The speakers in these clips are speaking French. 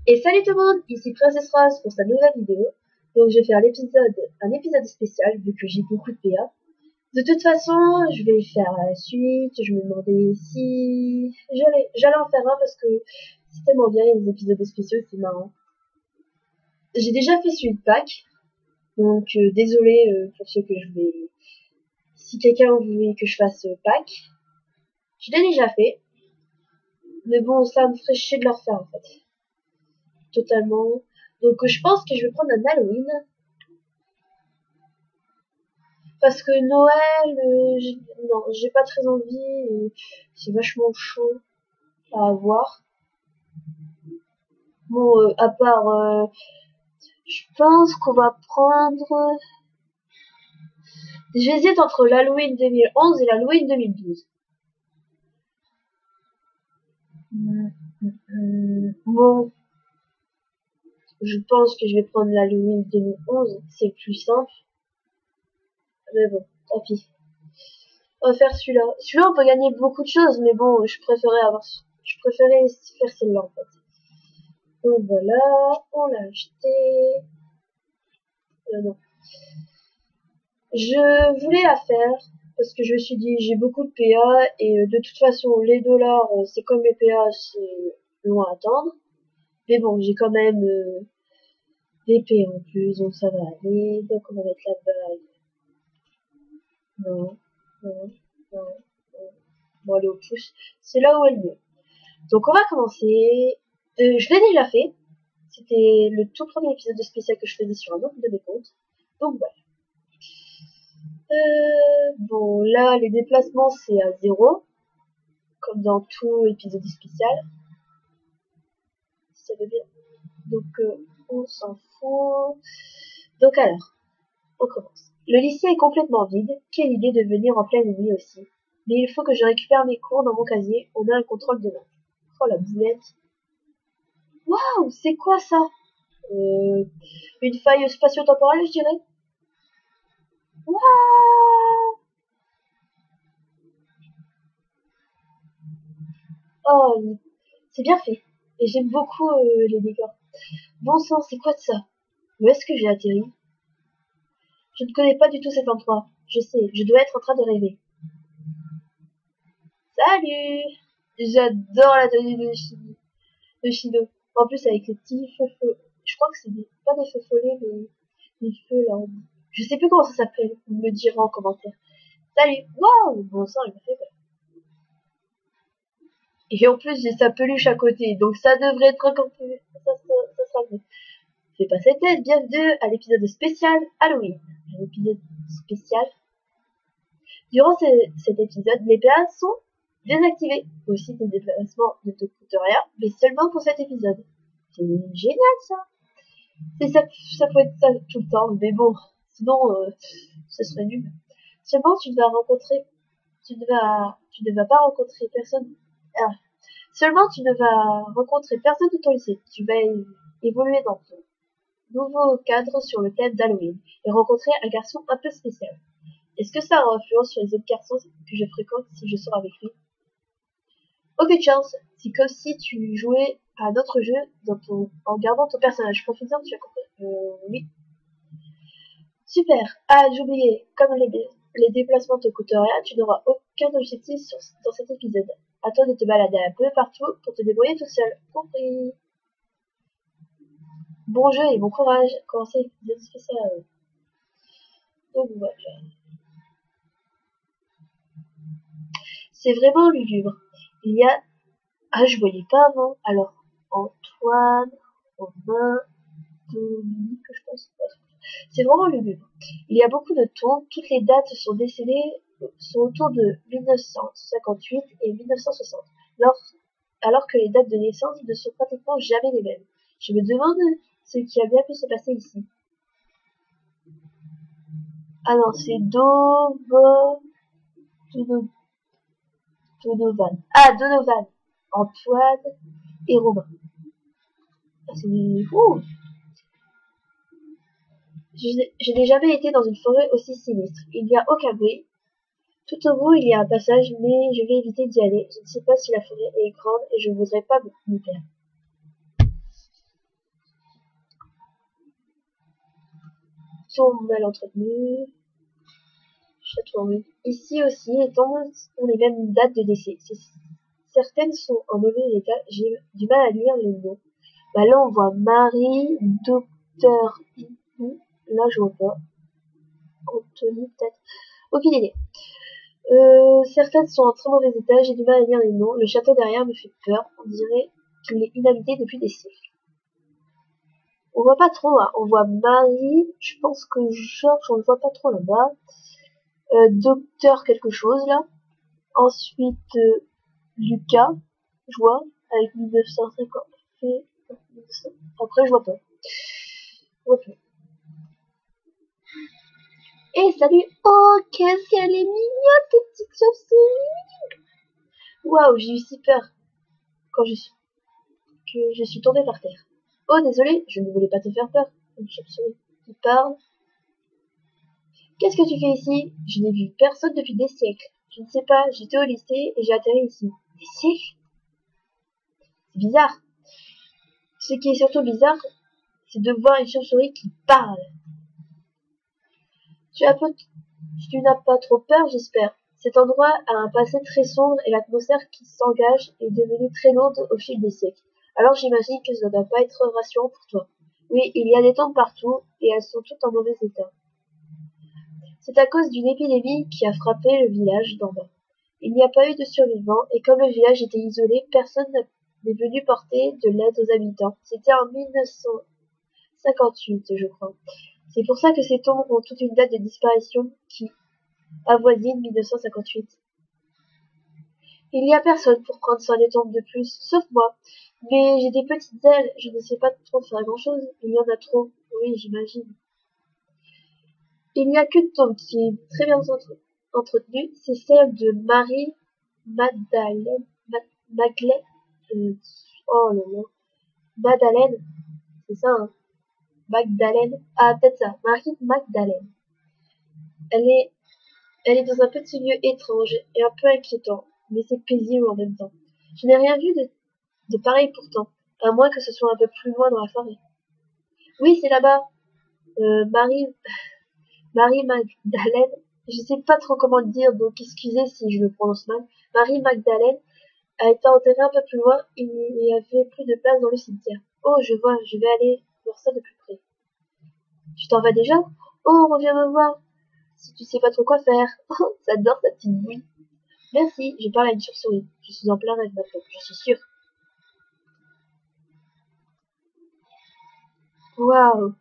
Et salut tout le monde, ici Princess Rose pour sa nouvelle vidéo. Donc je vais faire un épisode spécial vu que j'ai beaucoup de PA. De toute façon, je vais faire la suite. Je me demandais si j'allais en faire un parce que c'est tellement bien les épisodes spéciaux, c'est marrant. J'ai déjà fait celui de Pâques, donc désolé pour ceux que je vais. Si quelqu'un voulait que je fasse Pâques, je l'ai déjà fait, mais bon, ça me ferait chier de le refaire en fait, totalement. Donc je pense que je vais prendre un Halloween. Parce que Noël, non, j'ai pas très envie. C'est vachement chaud à avoir. Bon, à part, je pense qu'on va prendre. J'hésite entre l'Halloween 2011 et l'Halloween 2012. Bon, je pense que je vais prendre l'Halloween 2011. C'est plus simple. Mais bon, tant pis. On va faire celui-là. Celui-là, on peut gagner beaucoup de choses, mais bon, je préférais faire celle-là en fait. Donc voilà, on l'a acheté. Non. Je voulais la faire parce que je me suis dit j'ai beaucoup de PA et de toute façon les dollars c'est comme les PA, c'est long à attendre. Mais bon, j'ai quand même des PA en plus, donc ça va aller. Donc on va mettre la bague. Non, non, non, non. Bon, aller au pouce. C'est là où elle est mieux. Donc on va commencer. Je l'ai déjà fait. C'était le tout premier épisode de spécial que je faisais sur un autre de mes comptes. Donc voilà. Bon, là, les déplacements, c'est à 0, comme dans tout épisode spécial. Si ça veut bien. Donc, on s'en fout. Donc alors, on commence. Le lycée est complètement vide. Quelle idée de venir en pleine nuit aussi. Mais il faut que je récupère mes cours dans mon casier. On a un contrôle demain. Oh, la boulette. Waouh, c'est quoi ça? Une faille spatio-temporelle, je dirais. Waouh. Oh, c'est bien fait. Et j'aime beaucoup les décors. Bon sang, c'est quoi de ça? Où est-ce que j'ai atterri? Je ne connais pas du tout cet endroit. Je sais, je dois être en train de rêver. Salut! J'adore la tenue de Shido. En plus, avec les petits feux. Je crois que c'est pas des feux follets, mais des feux là. Je sais plus comment ça s'appelle. Vous me le direz en commentaire. Salut! Waouh! Bon sang, il m'a fait peur. Et en plus, j'ai sa peluche à côté, donc ça devrait être encore plus. Ça sera mieux. Fais pas cette tête, bienvenue à l'épisode spécial Halloween. Un épisode spécial. Durant cet épisode, les PA sont désactivés. Aussi, tes déplacements ne te coûtent rien, mais seulement pour cet épisode. C'est génial ça. Ça peut être ça tout le temps, mais bon, sinon ce serait nul. Seulement tu ne vas pas rencontrer personne. Ah. Seulement tu ne vas rencontrer personne de ton lycée. Tu vas évoluer dans ton nouveau cadre sur le thème d'Halloween et rencontrer un garçon un peu spécial. Est-ce que ça aura influence sur les autres garçons que je fréquente si je sors avec lui? Aucune chance. C'est comme si tu jouais à un autre jeu en gardant ton personnage. Profite-en, tu as compris. Oui. Super. Ah, j'ai oublié. Comme les déplacements te coûtent rien, tu n'auras aucun objectif dans cet épisode. À toi de te balader un peu partout pour te débrouiller tout seul. Compris. Bon jeu et bon courage. Commencez l'épisode spécial. Donc voilà. C'est vraiment lugubre. Il y a... Ah, je voyais pas avant. Alors, Antoine, Romain, Dominique, je pense. C'est vraiment lugubre. Il y a beaucoup de tons. Toutes les dates sont autour de 1958 et 1960. Alors que les dates de naissance ne sont pratiquement jamais les mêmes. Je me demande ce qui a bien pu se passer ici. Ah non, c'est Donovan. Ah, Donovan, Antoine et Romain. Ah, c'est ouh. Je n'ai jamais été dans une forêt aussi sinistre. Il n'y a aucun bruit. Tout au bout, il y a un passage, mais je vais éviter d'y aller. Je ne sais pas si la forêt est grande et je ne voudrais pas m'y perdre. tombes mal entretenues. Château en ruine. Ici aussi, les tombes ont les mêmes dates de décès. Certaines sont en mauvais état. J'ai du mal à lire les noms. Bah là, on voit Marie, Docteur. Là, je vois pas. Anthony, peut-être. Aucune idée. Certaines sont en très mauvais état. J'ai du mal à lire les noms. Le château derrière me fait peur. On dirait qu'il est inhabité depuis des siècles. On voit pas trop, hein. On voit Marie. Je pense que Georges, on le voit pas trop là-bas. Docteur quelque chose, là. Ensuite, Lucas, je vois, avec 1950. Après, je vois pas. Ok. Et salut! Oh, qu'est-ce qu'elle est mignonne, cette petite chauve-souris! Waouh, j'ai eu si peur quand je suis tombée par terre. Oh, désolé, je ne voulais pas te faire peur. Une chauve-souris qui parle. Qu'est-ce que tu fais ici? Je n'ai vu personne depuis des siècles. Je ne sais pas, j'étais au lycée et j'ai atterri ici. Des siècles? C'est bizarre. Ce qui est surtout bizarre, c'est de voir une chauve-souris qui parle. Tu n'as pas trop peur, j'espère. Cet endroit a un passé très sombre et l'atmosphère qui s'engage est devenue très lourde au fil des siècles. Alors j'imagine que ça ne doit pas être rassurant pour toi. Oui, il y a des tombes partout et elles sont toutes en mauvais état. C'est à cause d'une épidémie qui a frappé le village d'en bas. Il n'y a pas eu de survivants et comme le village était isolé, personne n'est venu porter de l'aide aux habitants. C'était en 1958, je crois. C'est pour ça que ces tombes ont toute une date de disparition qui avoisine 1958. Il n'y a personne pour prendre soin des tombes de plus, sauf moi. Mais j'ai des petites ailes, je ne sais pas trop faire grand-chose. Il y en a trop, oui, j'imagine. Il n'y a qu'une tombe qui est très bien entretenue, c'est celle de Marie Magdalene. Magdalene. Oh là là. Magdalene, c'est ça, hein. Magdalene. Ah, peut-être ça. Marie Magdalene. Elle est Elle est dans un petit lieu étrange et un peu inquiétant, mais c'est paisible en même temps. Je n'ai rien vu de pareil pourtant, à moins que ce soit un peu plus loin dans la forêt. Oui, c'est là-bas. Marie, Marie Magdalene. Je sais pas trop comment le dire, donc excusez si je le prononce mal. Marie Magdalene a été enterrée un peu plus loin. Il n'y avait plus de place dans le cimetière. Oh, je vois, je vais aller voir ça de plus près. Tu t'en vas déjà? Oh, reviens me voir. Si tu sais pas trop quoi faire. Oh, j'adore ta petite bouille. Merci, je parle à une chauve-souris. Je suis en plein rêve maintenant, je suis sûre. Waouh!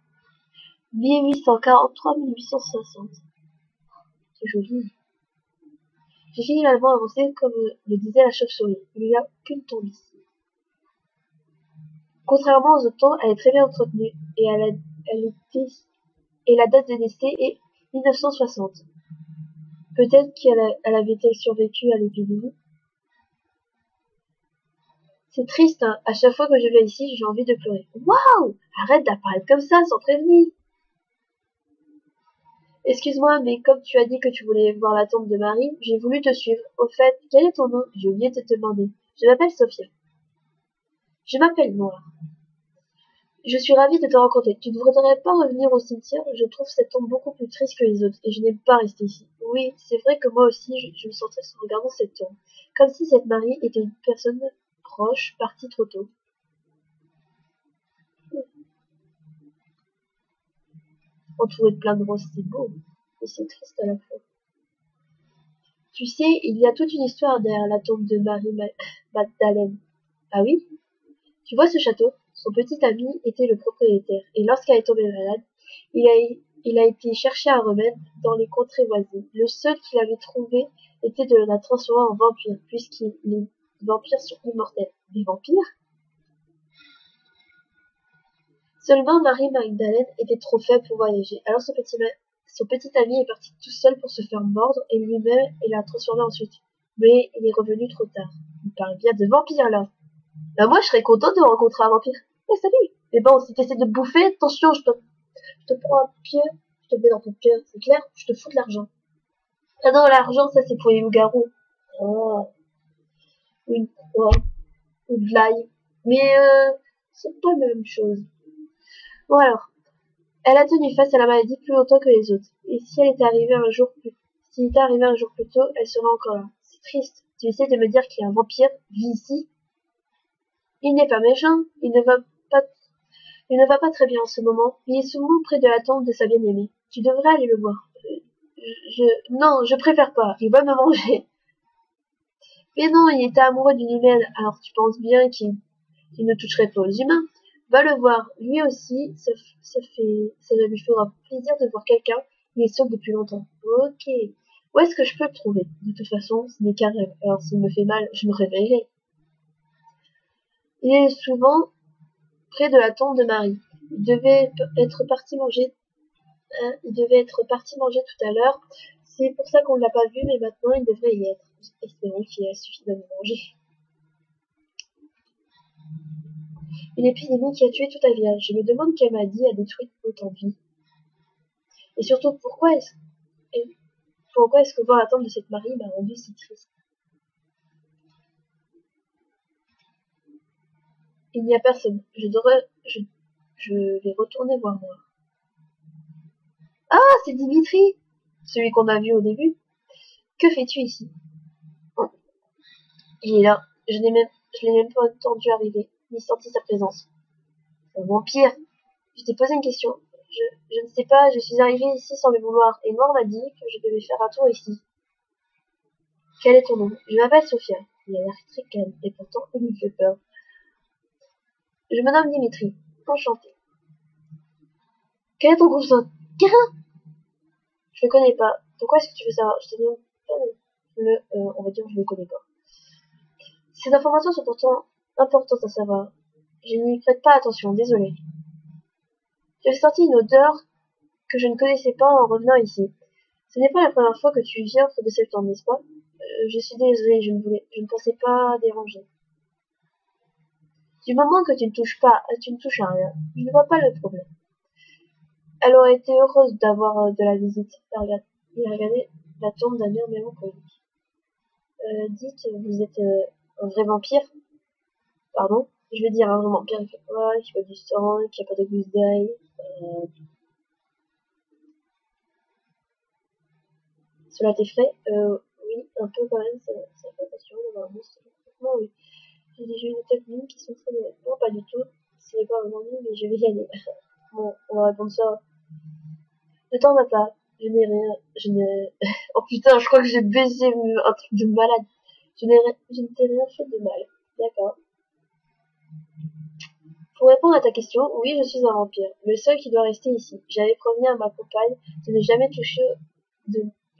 1843-1860. C'est joli. J'ai finalement avancé comme le disait la chauve-souris. Il n'y a qu'une tombe ici. Contrairement aux autres tombes, elle est très bien entretenue et et la date de décès est 1960. Peut-être qu'elle avait survécu à l'épidémie. C'est triste, hein. À chaque fois que je viens ici, j'ai envie de pleurer. Waouh! Arrête d'apparaître comme ça, sans prévenir. Excuse-moi, mais comme tu as dit que tu voulais voir la tombe de Marie, j'ai voulu te suivre. Au fait, quel est ton nom? J'ai oublié de te demander. Je m'appelle Sophia. Je m'appelle Noir. Je suis ravie de te rencontrer. Tu ne voudrais pas revenir au cimetière? Je trouve cette tombe beaucoup plus triste que les autres, et je n'aime pas rester ici. Oui, c'est vrai que moi aussi, je me sens triste en regardant cette tombe. Comme si cette Marie était une personne proche, partie trop tôt. Entourée de plein de roses, c'est beau, et c'est triste à la fois. Tu sais, il y a toute une histoire derrière la tombe de Marie Magdalene. Ah oui? Tu vois ce château? Son petit ami était le propriétaire, et lorsqu'elle est tombée malade, il a été chercher un remède dans les contrées voisines. Le seul qu'il avait trouvé était de la transformer en vampire, les vampires sont immortels. Des vampires? Seulement Marie Magdalene était trop faible pour voyager, alors son petit ami est parti tout seul pour se faire mordre, et lui-même l'a transformé ensuite. Mais il est revenu trop tard. Il parle bien de vampires là. Bah moi, je serais contente de rencontrer un vampire. Eh, salut! Mais bon, si t'essaies de me bouffer, attention, je te prends un pied, je te mets dans ton cœur, c'est clair? Je te fous de l'argent. Ah non, l'argent, ça, c'est pour les loups-garous. Oh, ou une croix, ou de l'ail. Mais, c'est pas la même chose. Bon alors, Elle a tenu face à la maladie plus longtemps que les autres. Et si elle était arrivée un jour s'il était arrivé un jour plus tôt, elle serait encore là. C'est triste. Tu essaies de me dire qu'il y a un vampire vit ici? Il n'est pas méchant. Il ne va pas très bien en ce moment. Il est souvent près de la tombe de sa bien-aimée. Tu devrais aller le voir. Non, je préfère pas. Il va me manger. Mais non, il était amoureux d'une humaine. Alors tu penses bien qu'il ne toucherait pas aux humains. Va le voir. Lui aussi, ça lui fera plaisir de voir quelqu'un. Il est seul depuis longtemps. Ok. Où est-ce que je peux le trouver? De toute façon, ce n'est qu'un rêve. Alors s'il me fait mal, je me réveillerai. Il est souvent près de la tombe de Marie. Il devait être parti manger tout à l'heure. C'est pour ça qu'on ne l'a pas vu, mais maintenant il devrait y être. Espérons qu'il a suffisamment mangé. Une épidémie qui a tué tout un village. Je me demande quelle maladie a détruit autant de vies. Et surtout, pourquoi est-ce que voir la tombe de cette Marie m'a rendu si triste? Il n'y a personne. Je vais retourner voir moi. Ah, c'est Dimitri! Celui qu'on a vu au début. Que fais-tu ici? Oh, il est là. Je l'ai même pas entendu arriver, ni senti sa présence. Un vampire! Je t'ai posé une question. Je ne sais pas, je suis arrivée ici sans le vouloir, et Mort m'a dit que je devais faire un tour ici. Quel est ton nom? Je m'appelle Sophia. Il a l'air très calme, et pourtant il me fait peur. Je me nomme Dimitri. Enchanté. Quel est ton cousin? Je le connais pas. Pourquoi est-ce que tu veux savoir? Je te demande pas on va dire je le connais pas. Ces informations sont pourtant importantes à savoir. Je n'y prête pas attention, désolé. J'ai senti une odeur que je ne connaissais pas en revenant ici. Ce n'est pas la première fois que tu viens près de cette tombe, n'est-ce pas? Je suis désolée, je ne pensais pas déranger. Du moment que tu ne touches à rien, je ne vois pas le problème. Elle aurait été heureuse d'avoir de la visite. Il a regardé la tombe d'un air mélancolique. Dites, vous êtes un vrai vampire? Pardon? Je veux dire un vrai vampire qui fait quoi, qui boit du sang, qui a pas de gousse d'ail. Cela t'effraie? Oui, un peu quand même, ça fait attention d'avoir un monstre. Complètement, oui. J'ai déjà eu des techniques qui sont très... Non, pas du tout. Ce n'est pas vraiment lui, mais je vais y aller. Bon, on va répondre ça. Ne t'en va pas. Je n'ai rien. Je n'ai... Oh putain, je crois que j'ai baisé un truc de malade. Je ne t'ai rien fait de mal. D'accord. Pour répondre à ta question, oui, je suis un vampire. Le seul qui doit rester ici. J'avais promis à ma compagne de ne jamais toucher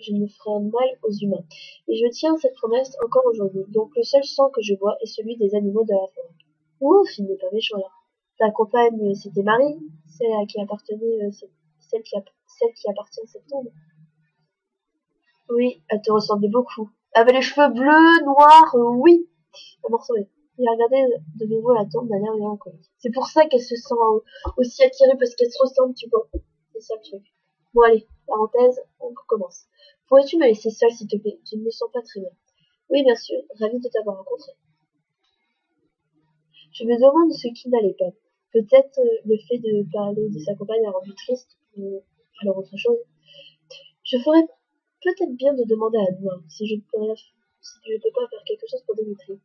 je ne ferai mal aux humains. Et je tiens cette promesse encore aujourd'hui. Donc le seul sang que je bois est celui des animaux de la forêt. Ouf, il n'est pas méchant là. Ta compagne, c'était Marie, celle à qui appartenait, celle qui appartient à cette tombe. Oui, elle te ressemblait beaucoup. Elle avait les cheveux bleus, noirs, oui. Elle m'en ressemblait. Il a regardé de nouveau la tombe d'un air mélancolique. C'est pour ça qu'elle se sent aussi attirée, parce qu'elle se ressemble, tu vois. C'est ça le truc. Bon allez, parenthèse, on recommence. Pourrais-tu me laisser seule, s'il te plaît? Je ne me sens pas très bien. Oui, bien sûr, ravie de t'avoir rencontré. Je me demande ce qui n'allait pas. Peut-être le fait de parler de sa compagne a rendu triste, ou alors autre chose. Je ferais peut-être bien de demander à Noir si je peux pas faire quelque chose pour Dimitri.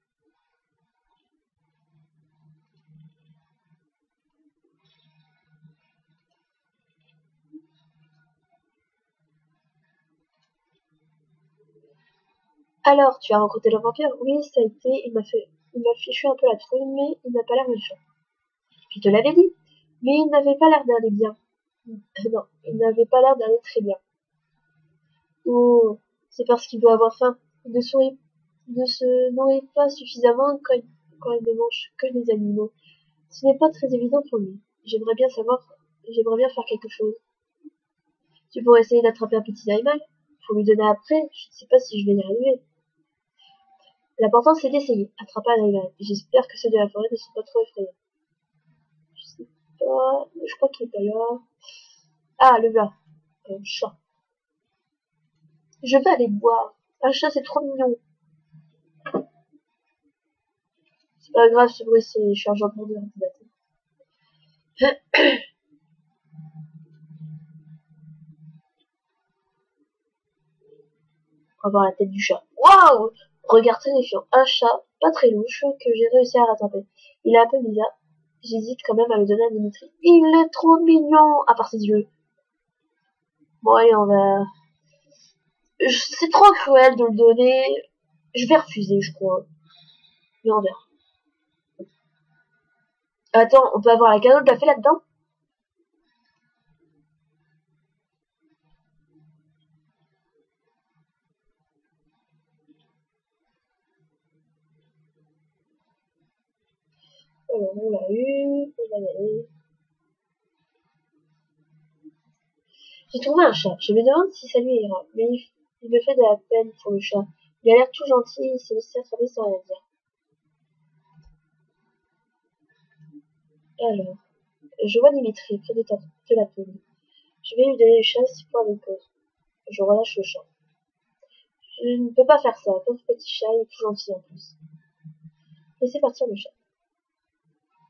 Alors, tu as rencontré le vampire? Oui, ça a été, il m'a fichu un peu la trouille, mais il n'a pas l'air méchant. Je te l'avais dit. Mais il n'avait pas l'air d'aller bien. Non, il n'avait pas l'air d'aller très bien. Oh, c'est parce qu'il doit avoir faim. Il ne se nourrit pas suffisamment quand il ne mange que des animaux. Ce n'est pas très évident pour lui. J'aimerais bien faire quelque chose. Tu pourrais essayer d'attraper un petit animal. Faut lui donner après. Je ne sais pas si je vais y arriver. L'important c'est d'essayer. Attraper un animal. J'espère que ceux de la forêt ne sont pas trop effrayants. Je sais pas. Je crois qu'il est pas là. Ah, le voilà. Un chat. Je vais aller boire. Un chat, c'est trop mignon. C'est pas grave, ce bruit, c'est chargeant pour de l'ordinateur. avoir la tête du chat. Waouh! Regard terrifiant. Un chat, pas très louche, que j'ai réussi à rattraper. Il est un peu bizarre. J'hésite quand même à le donner à Dimitri. Il est trop mignon, à part ses yeux. Bon, allez, on va... C'est trop cruel de le donner. Je vais refuser, je crois. Mais on verra. Attends, on peut avoir la cadeau de la fée là-dedans? Alors, on l'a eu, on va y aller. J'ai trouvé un chat. Je me demande si ça lui ira. Mais il me fait de la peine pour le chat. Il a l'air tout gentil, il s'est laissé attraper sans rien dire. Alors, je vois Dimitri près de la poule. Je vais lui donner le chat si pour une pause. Je relâche le chat. Je ne peux pas faire ça. Pauvre petit chat, il est tout gentil en plus. Laissez partir le chat.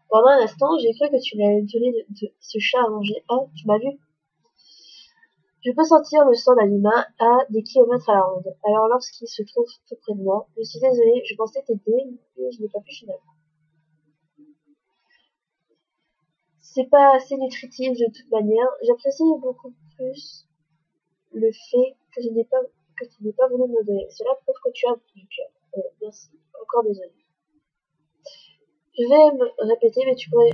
Pendant un instant, j'ai cru que tu l'avais donné de ce chat à manger. Ah, tu m'as vu? Je peux sentir le sang d'un humain à des kilomètres à la ronde. Alors lorsqu'il se trouve tout près de moi, je suis désolée, je pensais t'aider, mais je n'ai pas pu finalement. C'est pas assez nutritif de toute manière. J'apprécie beaucoup plus le fait que tu n'aies pas voulu me donner. Cela prouve que tu as du cœur. Merci. Encore désolée. Je vais me répéter, mais tu pourrais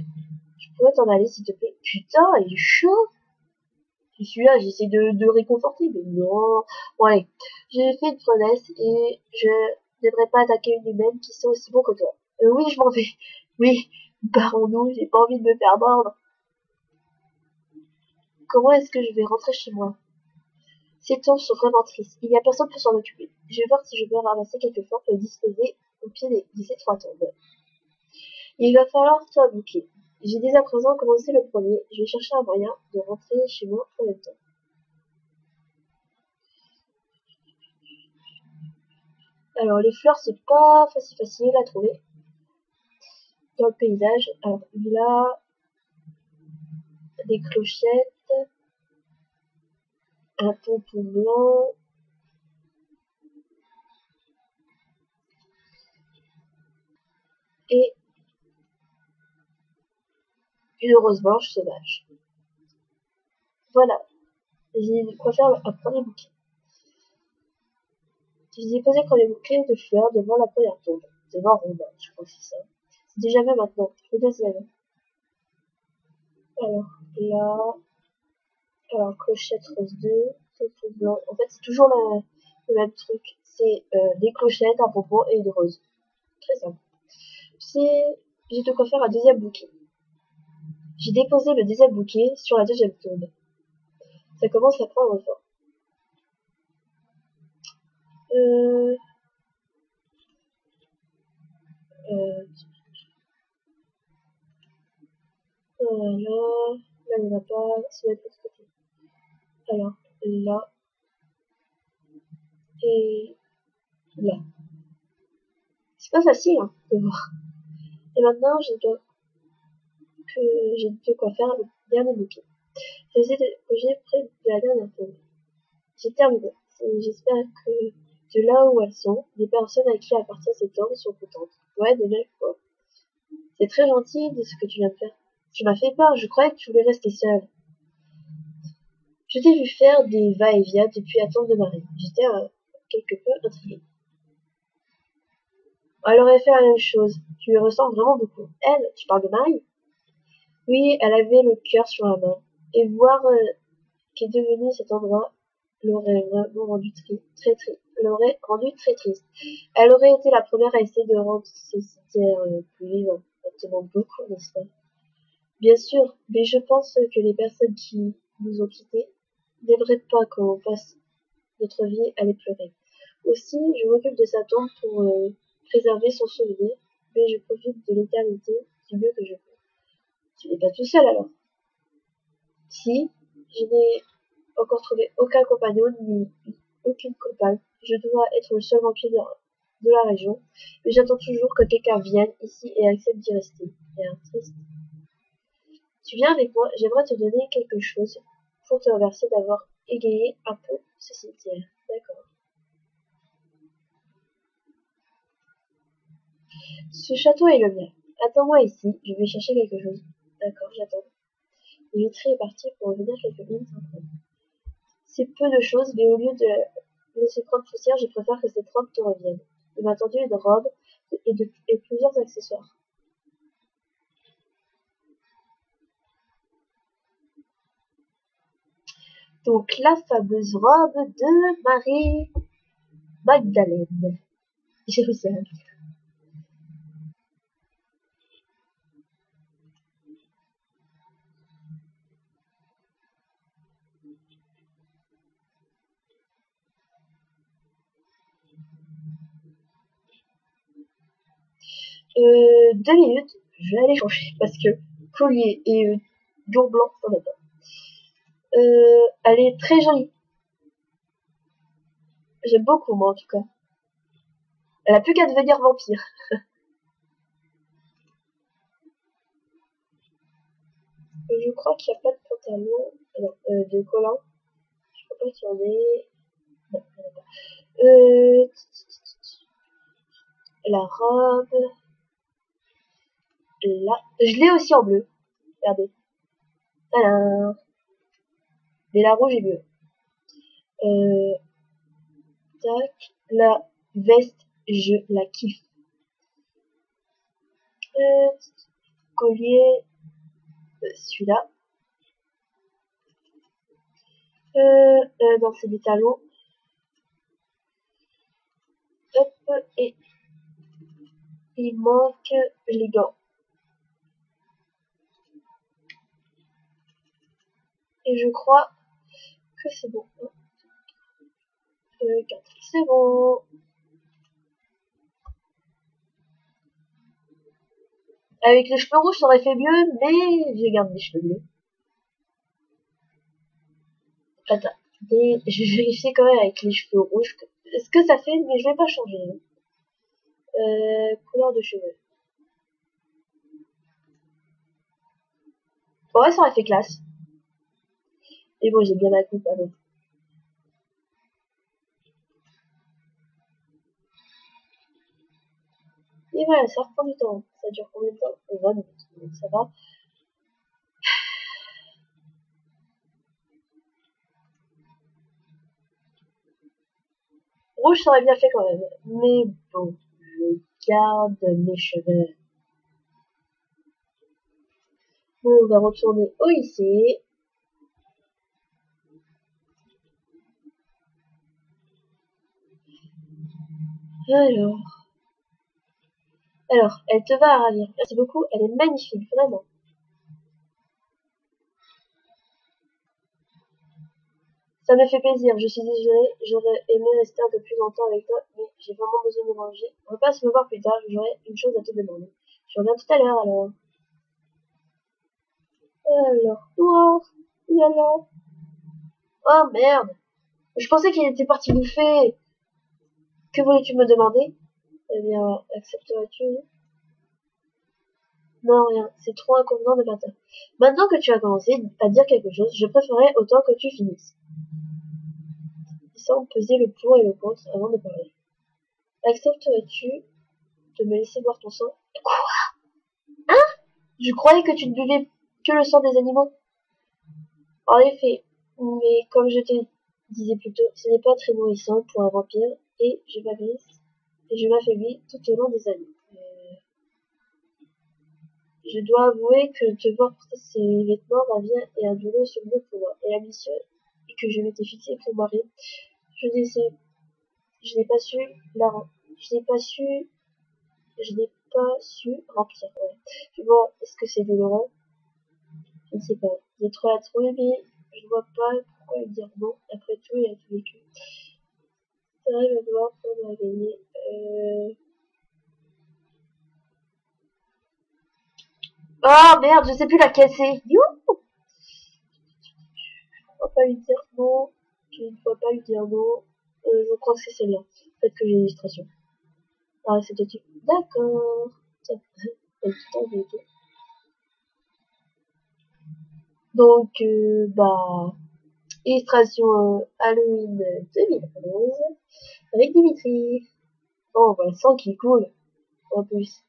t'en aller s'il te plaît. Putain, il est chaud. Je suis là, j'essaie de réconforter, mais non. Bon allez, j'ai fait une promesse et je n'aimerais pas attaquer une humaine qui sont aussi bons que toi. Oui, je m'en vais. Oui, barrons-nous, j'ai pas envie de me faire mordre. Comment est-ce que je vais rentrer chez moi? Ces tombes sont vraiment tristes. Il n'y a personne pour s'en occuper. Je vais voir si je peux ramasser quelques fleurs pour les disposer au pied de ces trois tombes. Il va falloir toi bouquet. J'ai dès à présent commencé le premier. Je vais chercher un moyen de rentrer chez moi en même temps. Alors les fleurs c'est pas facile à trouver dans le paysage. Alors il a des clochettes, un pompon blanc, et une rose blanche sauvage. Voilà, j'ai de quoi faire un premier bouquet. Je ai posé le premier bouquet de fleurs devant la première tombe. Devant Romain, je crois que c'est ça. C'est déjà même maintenant, le deuxième. Alors là, alors clochette rose 2, pompon blanc. En fait c'est toujours le même truc. C'est des clochettes, un pompon et une rose. Très simple. J'ai de quoi faire un deuxième bouquet. J'ai déposé le deuxième bouquet sur la deuxième tombe. Ça commence à prendre forme. Euh, euh, là, il n'y en a pas, ça va être l'autre côté. Alors, là, et là. C'est pas facile, hein, de voir. Et maintenant, j'ai de quoi faire le dernier bouquet. J'ai près de la dernière tombe. J'ai terminé. J'espère que de là où elles sont, les personnes à qui appartient cette tombe sont contentes. Ouais, de belles fois. C'est très gentil de ce que tu viens de faire. Tu m'as fait peur, je croyais que tu voulais rester seule. Je t'ai vu faire des va-et-vient depuis la tombe de Marie. J'étais quelque peu intriguée. Elle aurait fait la même chose. Tu lui ressembles vraiment beaucoup. Elle, tu parles de Marie? Oui, elle avait le cœur sur la main. Et voir qu'est devenu cet endroit l'aurait vraiment rendu l'aurait rendu très triste. Elle aurait été la première à essayer de rendre ce cimetière plus vivant. Elle te manque beaucoup, n'est-ce pas? Bien sûr, mais je pense que les personnes qui nous ont quittés n'aimeraient pas qu'on passe notre vie à les pleurer. Aussi, je m'occupe de sa tombe pour préserver son souvenir, mais je profite de l'éternité du mieux que je peux. Tu n'es pas tout seul alors? Si, je n'ai encore trouvé aucun compagnon ni aucune compagne. Je dois être le seul vampire de la région, mais j'attends toujours que quelqu'un vienne ici et accepte d'y rester. Et un triste. Tu viens avec moi, j'aimerais te donner quelque chose pour te remercier d'avoir égayé un peu ce cimetière. D'accord. Ce château est le mien. Attends-moi ici, je vais chercher quelque chose. D'accord, j'attends. Dimitri est parti pour revenir quelques minutes après. C'est peu de choses, mais au lieu de laisser prendre poussière, je préfère que cette robe te revienne. Il m'a tendu une robe et plusieurs accessoires. Donc la fameuse robe de Marie Magdalene. J'ai réussi à la dire. Euh, 2 minutes, je vais aller changer parce que collier et gants blancs, ça va pas. Elle est très jolie. J'aime beaucoup moi en tout cas. Elle a plus qu'à devenir vampire. Je crois qu'il n'y a pas de pantalon, non, de collant. Je crois pas qu'il y en ait. Non, il n'y en a pas. La robe. Là. Je l'ai aussi en bleu. Regardez. Alors. Mais la rouge est bleue. Euh, tac. La veste, je la kiffe. Euh, collier. Celui-là. Non, c'est des talons. Hop. Et il manque les gants. Et je crois que c'est bon. 4. C'est bon. Avec les cheveux rouges, ça aurait fait mieux, mais je garde les cheveux bleus. Attends, je vais vérifier quand même avec les cheveux rouges ce que ça fait, mais je vais pas changer. Couleur de cheveux. Ouais, ça aurait fait classe. Et bon, j'ai bien la coupe avant. Et voilà, ça reprend du temps. Ça dure combien de temps 20 minutes, donc ça va. Rouge, ça aurait bien fait quand même. Mais bon, je garde mes cheveux. Bon, on va retourner au lycée. Alors, elle te va à ravir. Merci beaucoup, elle est magnifique, vraiment. Ça me fait plaisir, je suis désolée, j'aurais aimé rester un peu plus longtemps avec toi, mais j'ai vraiment besoin de manger. On repasse me voir plus tard, j'aurai une chose à te demander. Je reviens tout à l'heure alors. Alors, toi, yalla. Oh merde, je pensais qu'il était parti bouffer. Que voulais-tu me demander? Eh bien, accepteras-tu? Non, rien, c'est trop inconvenant de matin. Maintenant que tu as commencé à dire quelque chose, je préférerais autant que tu finisses. Il semble peser le pour et le contre avant de parler. Accepterais-tu de me laisser boire ton sang? Quoi? Je croyais que tu ne buvais que le sang des animaux. En effet, mais comme je te disais plus tôt, ce n'est pas très nourrissant pour un vampire et je m'affaiblis tout au long des années. Je dois avouer que te voir porter ces vêtements revient et un douloureux souvenir pour moi. Et l'ambition que je m'étais fixée pour Marie, je n'ai je n'ai pas su la je n'ai pas su je n'ai pas su remplir. Ouais. Bon, est-ce que c'est douloureux? Je ne sais pas. J'ai trop la trouille, mais je vois pas pourquoi lui dire non. Après tout, il a tout vécu. C'est vrai, je dois pour me réveiller. Oh merde, je sais plus laquelle c'est. You! Je ne dois pas lui dire non. Je ne dois pas lui dire non. Je crois que c'est celle-là. Peut-être que j'ai une illustration. Ah, c'était tu. D'accord. Tiens, elle tout en vérité. Donc, bah, illustration Halloween 2011 avec Dimitri. Oh, on voit le sang qui coule. en plus.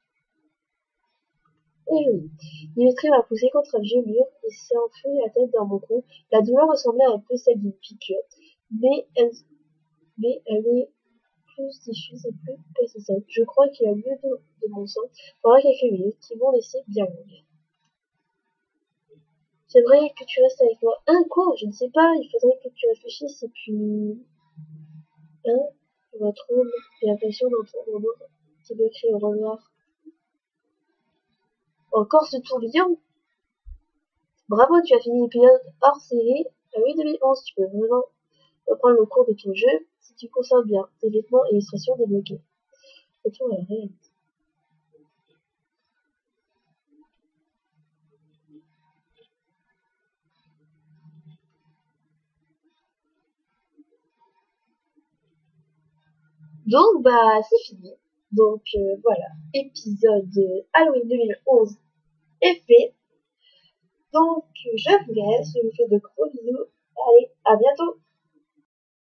Et joli. Dimitri m'a poussé contre un vieux mur et s'est enfui la tête dans mon cou. La douleur ressemblait un peu à celle d'une piqûre, mais elle est plus diffuse et plus persistante. Je crois qu'il y a mieux de mon sang pendant quelques minutes qui m'ont laissé bien longue. C'est vrai que tu restes avec moi. Hein, quoi? Je ne sais pas, il faudrait que tu réfléchisses et puis... Hein? Je me trouble, j'ai l'impression d'entendre mon nom qui me crie au revoir. Encore ce tourbillon? Bravo, tu as fini l'épisode hors série. Ah oui, 2011, tu peux vraiment reprendre le cours de ton jeu si tu conserves bien tes vêtements et illustrations débloqués. Retour à la réalité. Donc, bah, c'est fini. Donc, voilà. Épisode Halloween 2011 est fait. Donc, je vous laisse. Je vous fais de gros bisous. Allez, à bientôt!